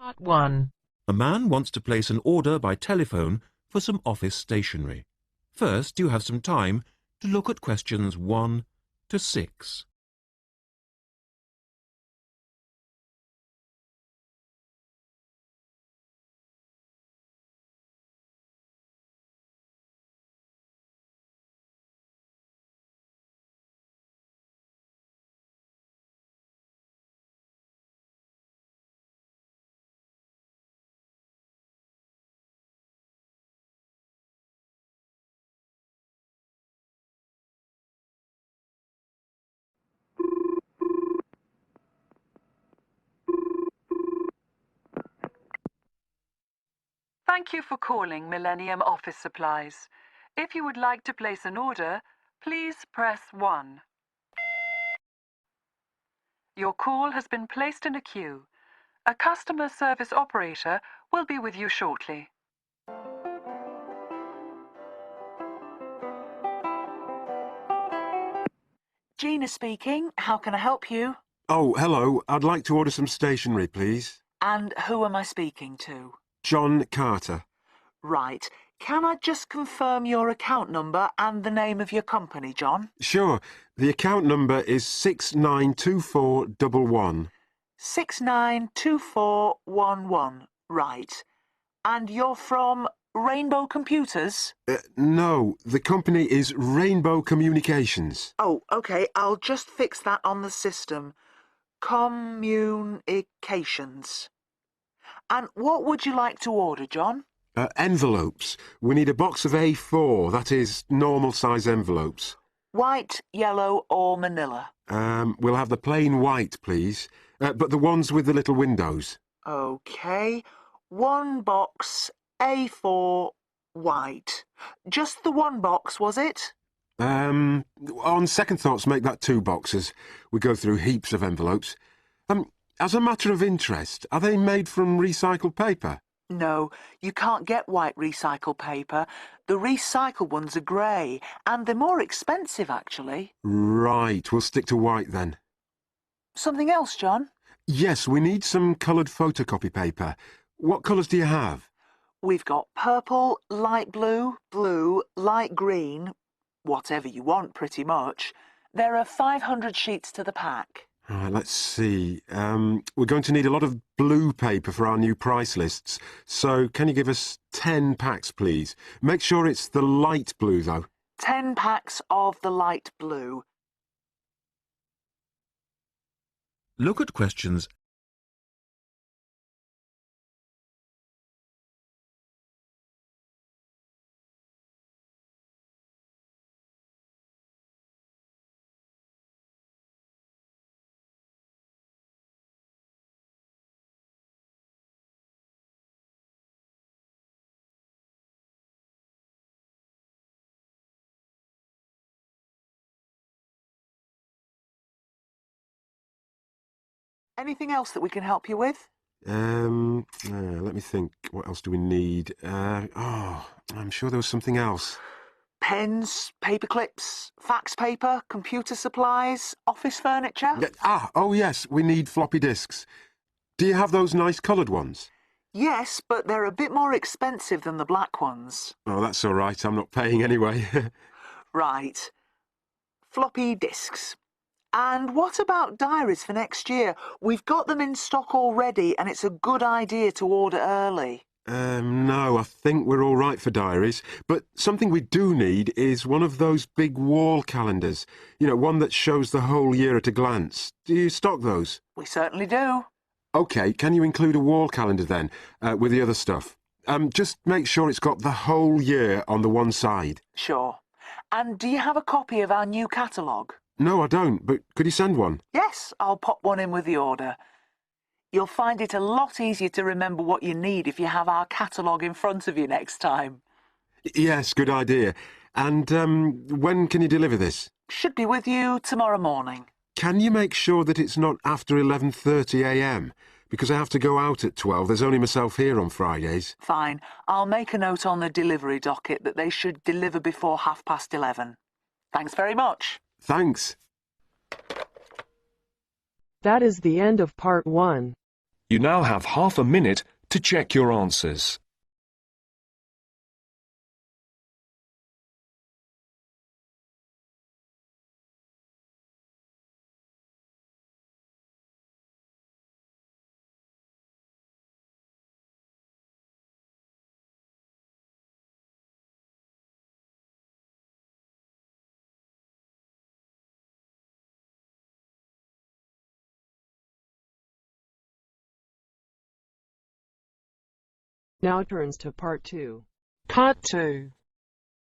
Part 1. A man wants to place an order by telephone for some office stationery. First, you have some time to look at questions 1 to 6. Thank you for calling Millennium Office Supplies. If you would like to place an order, please press 1. Your call has been placed in a queue. A customer service operator will be with you shortly. Gina speaking. How can I help you? Oh, hello. I'd like to order some stationery, please. And who am I speaking to? John Carter. Right. Can I just confirm your account number and the name of your company, John? Sure. The account number is 692411. 692411. Right. And you're from Rainbow Computers? No, the company is Rainbow Communications. Oh, OK. I'll just fix that on the system. Communications. And what would you like to order, John? Envelopes. We need a box of A4, that is, normal size envelopes. White, yellow or manila? We'll have the plain white, please. But the ones with the little windows. OK. One box, A4, white. Just the one box, was it? On second thoughts, make that 2 boxes. We go through heaps of envelopes. As a matter of interest, are they made from recycled paper? No, you can't get white recycled paper. The recycled ones are grey, and they're more expensive, actually. Right, we'll stick to white then. Something else, John? Yes, we need some coloured photocopy paper. What colours do you have? We've got purple, light blue, blue, light green, whatever you want, pretty much. There are 500 sheets to the pack. Right, let's see. We're going to need a lot of blue paper for our new price lists, so can you give us 10 packs, please? Make sure it's the light blue, though. 10 packs of the light blue. Look at questions Anything else that we can help you with? Let me think. What else do we need? I'm sure there was something else. Pens, paper clips, fax paper, computer supplies, office furniture? Oh yes, we need floppy disks. Do you have those nice coloured ones? Yes, but they're a bit more expensive than the black ones. Oh, that's all right. I'm not paying anyway. Right. Floppy disks. And what about diaries for next year? We've got them in stock already, and it's a good idea to order early. No, I think we're all right for diaries. But something we do need is one of those big wall calendars. You know, one that shows the whole year at a glance. Do you stock those? We certainly do. OK, can you include a wall calendar then, with the other stuff? Just make sure it's got the whole year on the one side. Sure. And do you have a copy of our new catalogue? No, I don't, but could you send one? Yes, I'll pop one in with the order. You'll find it a lot easier to remember what you need if you have our catalogue in front of you next time. Yes, good idea. And when can you deliver this? Should be with you tomorrow morning. Can you make sure that it's not after 11:30 a.m? Because I have to go out at 12. There's only myself here on Fridays. Fine. I'll make a note on the delivery docket that they should deliver before 11:30. Thanks very much. Thanks. That is the end of part 1. You now have half a minute to check your answers. Now turns to part 2. Part 2.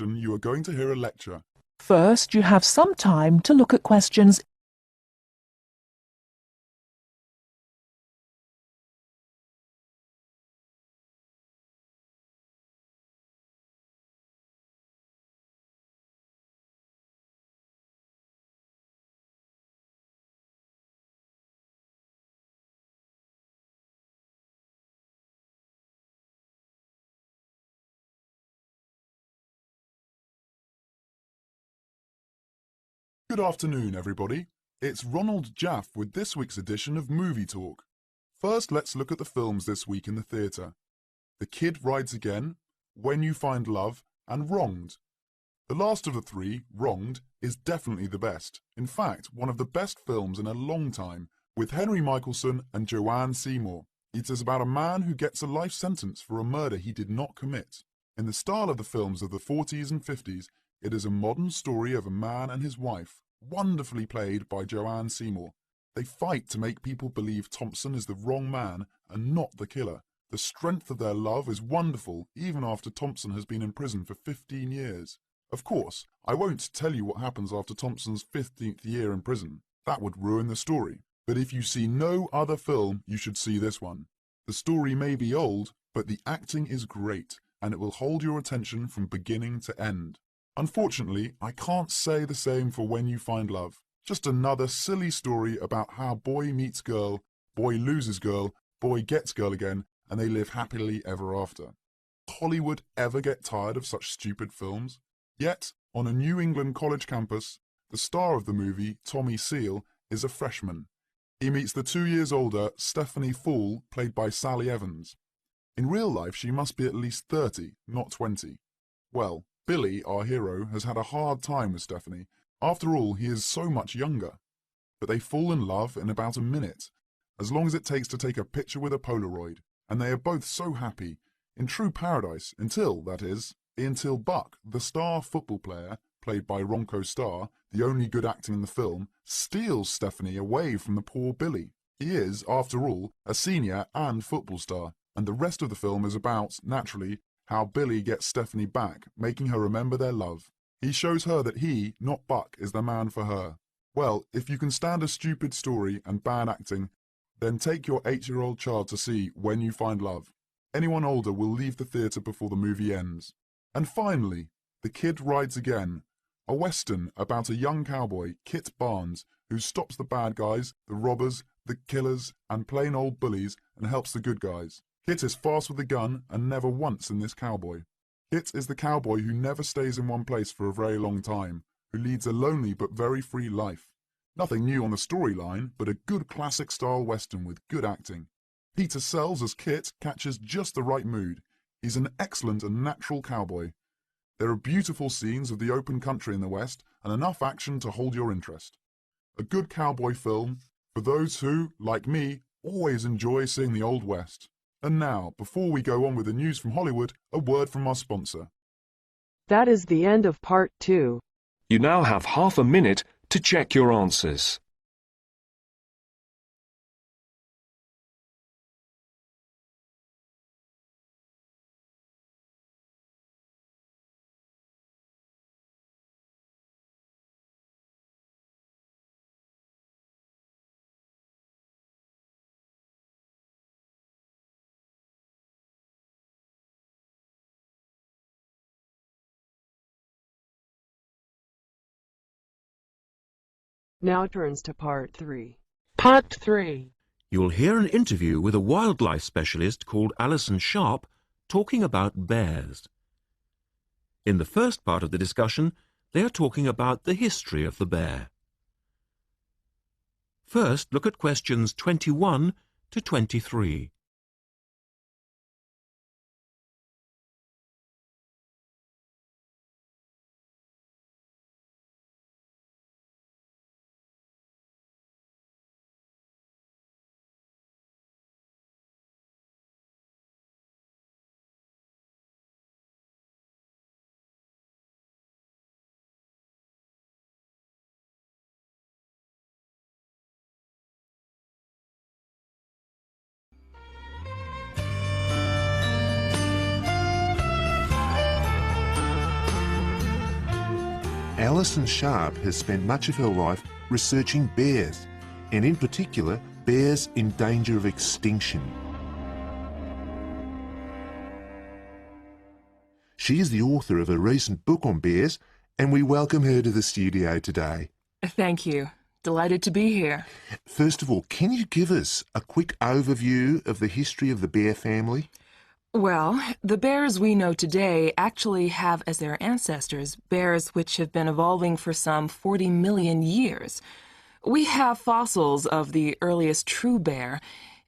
You are going to hear a lecture. First, you have some time to look at questions. Good afternoon, everybody. It's Ronald Jaff with this week's edition of Movie Talk. First, let's look at the films this week in the theatre. The Kid Rides Again, When You Find Love, and Wronged. The last of the three, Wronged, is definitely the best. In fact, one of the best films in a long time, with Henry Michelson and Joanne Seymour. It is about a man who gets a life sentence for a murder he did not commit. In the style of the films of the 40s and 50s, it is a modern story of a man and his wife, wonderfully played by Joanne Seymour. They fight to make people believe Thompson is the wrong man and not the killer. The strength of their love is wonderful even after Thompson has been in prison for 15 years. Of course, I won't tell you what happens after Thompson's 15th year in prison. That would ruin the story. But if you see no other film, you should see this one. The story may be old, but the acting is great, and it will hold your attention from beginning to end. Unfortunately, I can't say the same for When You Find Love. Just another silly story about how boy meets girl, boy loses girl, boy gets girl again, and they live happily ever after. Hollywood ever get tired of such stupid films? Yet, on a New England college campus, the star of the movie, Tommy Seal, is a freshman. He meets the 2 years older Stephanie Fool, played by Sally Evans. In real life, she must be at least 30, not 20. Well, Billy, our hero, has had a hard time with Stephanie. After all, he is so much younger. But they fall in love in about a minute, as long as it takes to take a picture with a Polaroid, and they are both so happy, in true paradise, until Buck, the star football player, played by Ronco Starr, the only good acting in the film, steals Stephanie away from the poor Billy. He is, after all, a senior and football star, and the rest of the film is about, naturally, how Billy gets Stephanie back, making her remember their love. He shows her that he, not Buck, is the man for her. Well, if you can stand a stupid story and bad acting, then take your 8-year-old child to see When You Find Love. Anyone older will leave the theatre before the movie ends. And finally, The Kid Rides Again, a western about a young cowboy, Kit Barnes, who stops the bad guys, the robbers, the killers, and plain old bullies, and helps the good guys. Kit is fast with a gun and never once in this cowboy. Kit is the cowboy who never stays in one place for a very long time, who leads a lonely but very free life. Nothing new on the storyline, but a good classic-style western with good acting. Peter Sells as Kit catches just the right mood. He's an excellent and natural cowboy. There are beautiful scenes of the open country in the West and enough action to hold your interest. A good cowboy film for those who, like me, always enjoy seeing the Old West. And now, before we go on with the news from Hollywood, a word from our sponsor. That is the end of part 2. You now have half a minute to check your answers. Now turns to part 3. Part 3. You'll hear an interview with a wildlife specialist called Alison Sharp talking about bears. In the first part of the discussion, they are talking about the history of the bear. First, look at questions 21 to 23. Alison Sharp has spent much of her life researching bears, and in particular, bears in danger of extinction. She is the author of a recent book on bears, and we welcome her to the studio today. Thank you. Delighted to be here. First of all, can you give us a quick overview of the history of the bear family? Well, the bears we know today actually have as their ancestors bears which have been evolving for some 40 million years. We have fossils of the earliest true bear,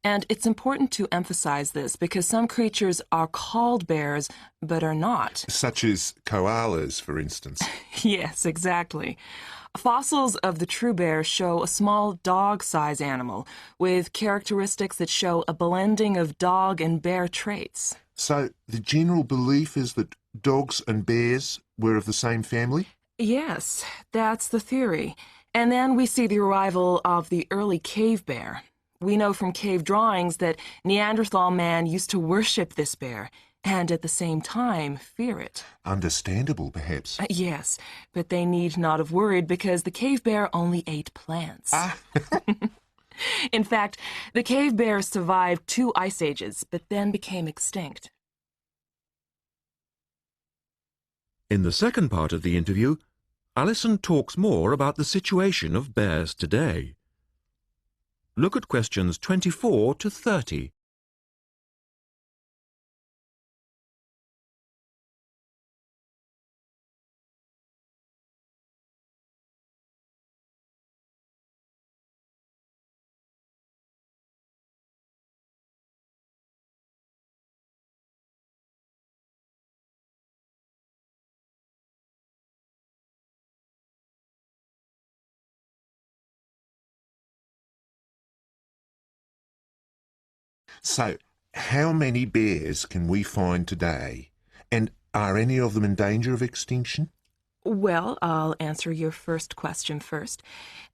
and it's important to emphasize this because some creatures are called bears but are not. Such as koalas, for instance. Yes, exactly. Fossils of the true bear show a small dog-size animal with characteristics that show a blending of dog and bear traits. So the general belief is that dogs and bears were of the same family? Yes, that's the theory. And then we see the arrival of the early cave bear. We know from cave drawings that Neanderthal man used to worship this bear, and at the same time fear it. Understandable, perhaps. Yes, but they need not have worried because the cave bear only ate plants. In fact, the cave bear survived 2 ice ages, but then became extinct. In the second part of the interview, Alison talks more about the situation of bears today. Look at questions 24 to 30. So, how many bears can we find today? And are any of them in danger of extinction? Well, I'll answer your first question first.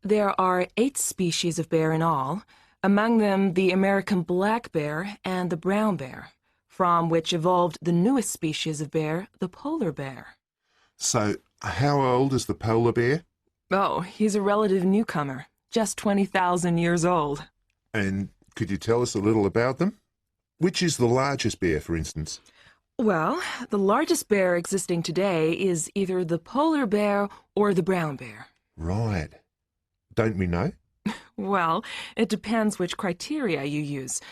There are 8 species of bear in all, among them the American black bear and the brown bear, from which evolved the newest species of bear, the polar bear. So, how old is the polar bear? Oh, he's a relative newcomer, just 20,000 years old. And could you tell us a little about them? Which is the largest bear, for instance? Well, the largest bear existing today is either the polar bear or the brown bear. Right. Don't we know? Well, it depends which criteria you use.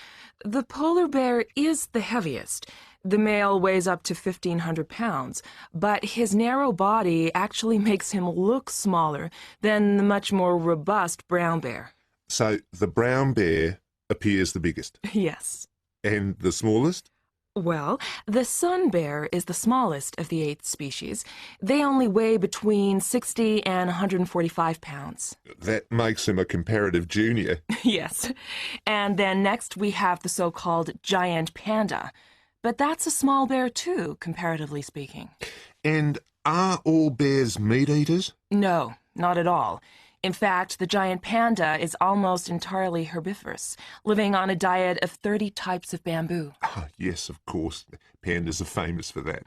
The polar bear is the heaviest. The male weighs up to 1,500 pounds, but his narrow body actually makes him look smaller than the much more robust brown bear. So, the brown bear appears the biggest. Yes. And the smallest? Well, the sun bear is the smallest of the 8 species. They only weigh between 60 and 145 pounds. That makes him a comparative junior. Yes. And then next we have the so-called giant panda. But that's a small bear too, comparatively speaking. And are all bears meat eaters? No, not at all. In fact, the giant panda is almost entirely herbivorous, living on a diet of 30 types of bamboo. Oh, yes, of course. Pandas are famous for that.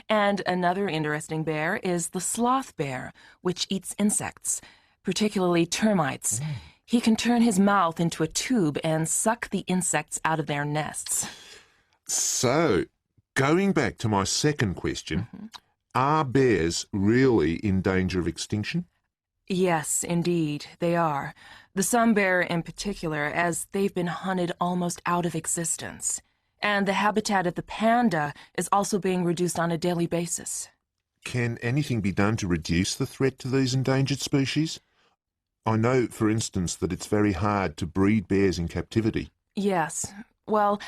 And another interesting bear is the sloth bear, which eats insects, particularly termites. He can turn his mouth into a tube and suck the insects out of their nests. So, going back to my second question, are bears really in danger of extinction? Yes, indeed, they are. The sun bear in particular, as they've been hunted almost out of existence. And the habitat of the panda is also being reduced on a daily basis. Can anything be done to reduce the threat to these endangered species? I know, for instance, that it's very hard to breed bears in captivity. Yes. Well,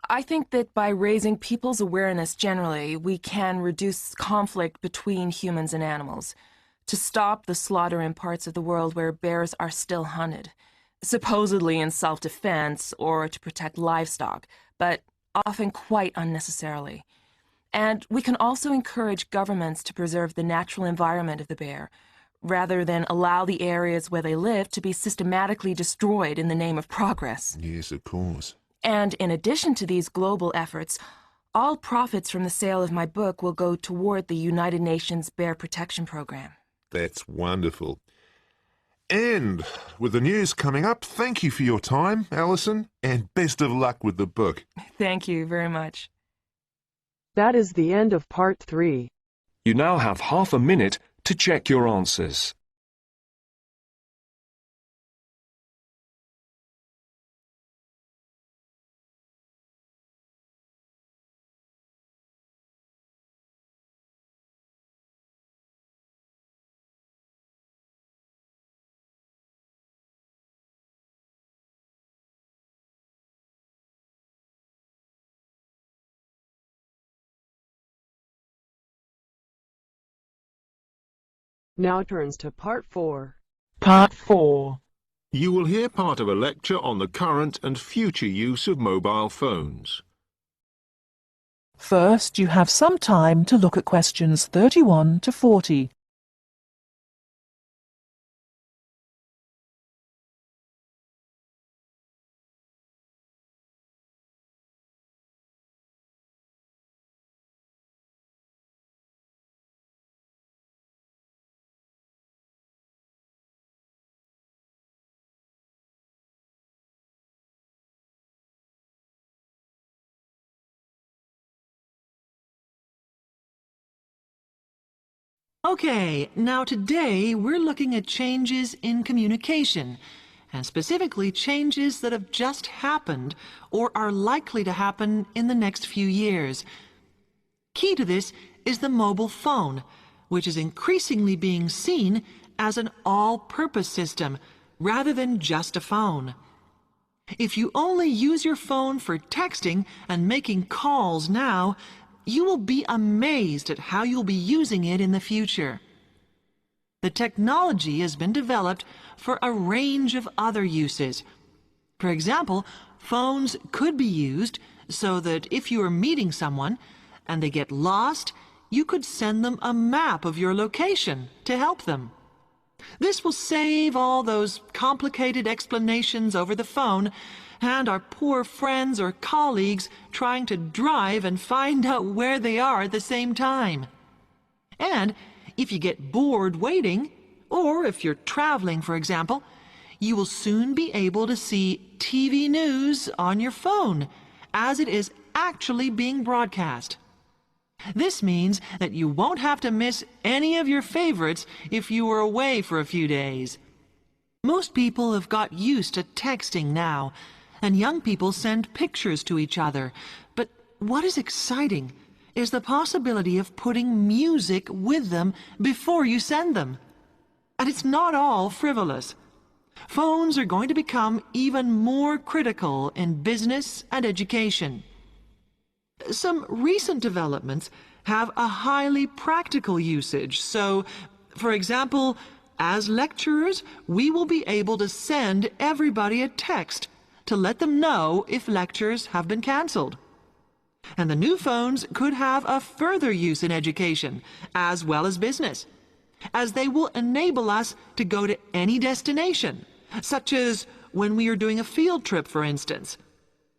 I think that by raising people's awareness generally, we can reduce conflict between humans and animals, to stop the slaughter in parts of the world where bears are still hunted, supposedly in self-defense or to protect livestock, but often quite unnecessarily. And we can also encourage governments to preserve the natural environment of the bear, rather than allow the areas where they live to be systematically destroyed in the name of progress. Yes, of course. And in addition to these global efforts, all profits from the sale of my book will go toward the United Nations Bear Protection Program. That's wonderful. And with the news coming up, thank you for your time, Alison, and best of luck with the book. Thank you very much. That is the end of part 3. You now have half a minute to check your answers. Now turns to part 4. Part 4. You will hear part of a lecture on the current and future use of mobile phones. First, you have some time to look at questions 31 to 40. Okay, now today we're looking at changes in communication, and specifically changes that have just happened or are likely to happen in the next few years. Key to this is the mobile phone, which is increasingly being seen as an all-purpose system rather than just a phone. If you only use your phone for texting and making calls now, you will be amazed at how you'll be using it in the future. The technology has been developed for a range of other uses. For example, phones could be used so that if you are meeting someone and they get lost, you could send them a map of your location to help them. This will save all those complicated explanations over the phone and our poor friends or colleagues trying to drive and find out where they are at the same time. And if you get bored waiting, or if you're traveling, for example, you will soon be able to see TV news on your phone as it is actually being broadcast. This means that you won't have to miss any of your favorites if you were away for a few days. Most people have got used to texting now, and young people send pictures to each other. But what is exciting is the possibility of putting music with them before you send them. And it's not all frivolous. Phones are going to become even more critical in business and education. Some recent developments have a highly practical usage. So, for example, as lecturers, we will be able to send everybody a text to let them know if lectures have been cancelled. And the new phones could have a further use in education, as well as business, as they will enable us to go to any destination, such as when we are doing a field trip, for instance,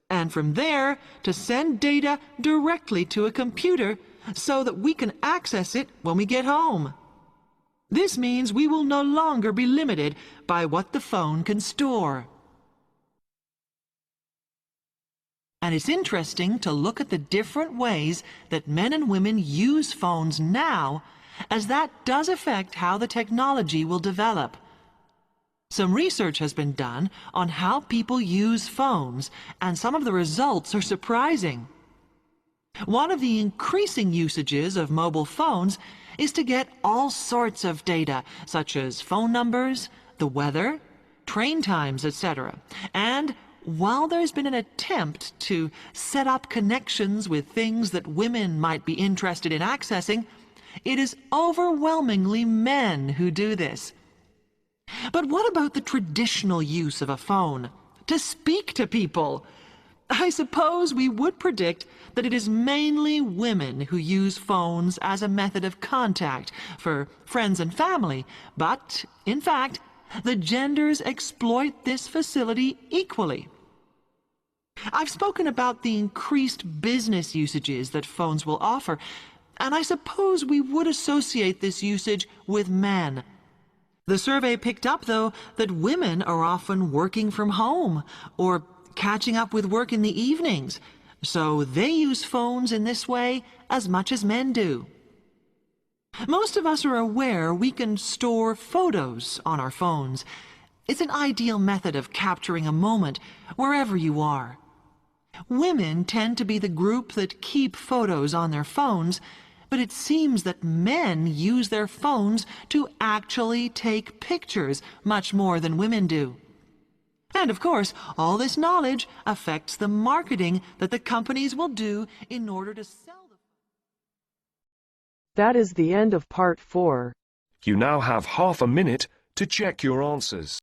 and from there to send data directly to a computer so that we can access it when we get home. This means we will no longer be limited by what the phone can store. And it's interesting to look at the different ways that men and women use phones now, as that does affect how the technology will develop. Some research has been done on how people use phones, and some of the results are surprising. One of the increasing usages of mobile phones is to get all sorts of data, such as phone numbers, the weather, train times, etc. And while there's been an attempt to set up connections with things that women might be interested in accessing, it is overwhelmingly men who do this. But what about the traditional use of a phone? To speak to people? I suppose we would predict that it is mainly women who use phones as a method of contact for friends and family, but, in fact, the genders exploit this facility equally. I've spoken about the increased business usages that phones will offer, and I suppose we would associate this usage with men. The survey picked up, though, that women are often working from home or catching up with work in the evenings, so they use phones in this way as much as men do. Most of us are aware we can store photos on our phones. It's an ideal method of capturing a moment wherever you are. Women tend to be the group that keep photos on their phones, but it seems that men use their phones to actually take pictures much more than women do. And of course, all this knowledge affects the marketing that the companies will do in order to sell the phone. That is the end of part 4. You now have half a minute to check your answers.